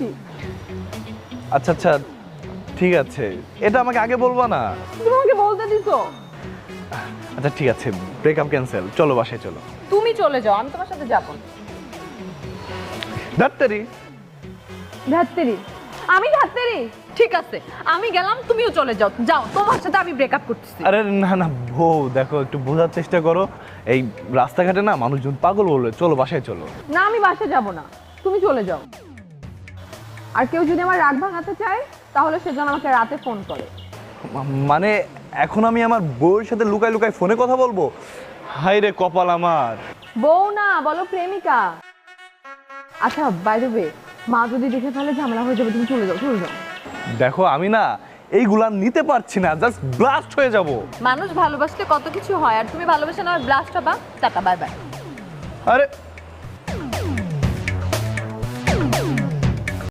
করছি। আচ্ছা আচ্ছা ঠিক আছে, এটা আমাকে আগে বলবা না। তুমি আমাকে বলতে দিছো। আচ্ছা ঠিক আছে, ব্রেকআপ ক্যান্সেল, চলো বাসায় চলো। তুমি চলে যাও, আমি তোমার সাথে যাব না। ডাক্তারি ধাত্তেরি, আমি ধাত্তেরি? ঠিক আছে, আমি গেলাম, তুমিও চলে যাও। যাও, তোমার সাথে আমি ব্রেকআপ করতেছি। আরে না না বউ, দেখো একটু বোঝার চেষ্টা করো। এই রাস্তাঘাটে না মানুষজন পাগল বলবে, চলো বাসায় চলো। না, আমি বাসা যাব না, তুমি চলে যাও। আর কেউ যদি আমার রাগ ভাঙাতে চায় তাহলে সে যেন আমাকে রাতে ফোন করে। মানে এখন আমি আমার বউয়ের সাথে লুকায় লুকায় ফোনে কথা বলবো? হাই রে কপাল আমার। বউ না, বলো প্রেমিকা। আচ্ছা, বাই দ্য ওয়ে, মা যদি দেখে ফেলে ঝামেলা হয়ে যাবে, তুমি চলে যাও, চলে যাও। দেখো আমি না এইগুলা নিতে পারছি না, জাস্ট ব্লাস্ট হয়ে যাব। মানুষ ভালোবাসলে কত কিছু হয়, আর তুমি ভালোবাসে না ব্লাস্ট হবা। Tata, bye bye. আরে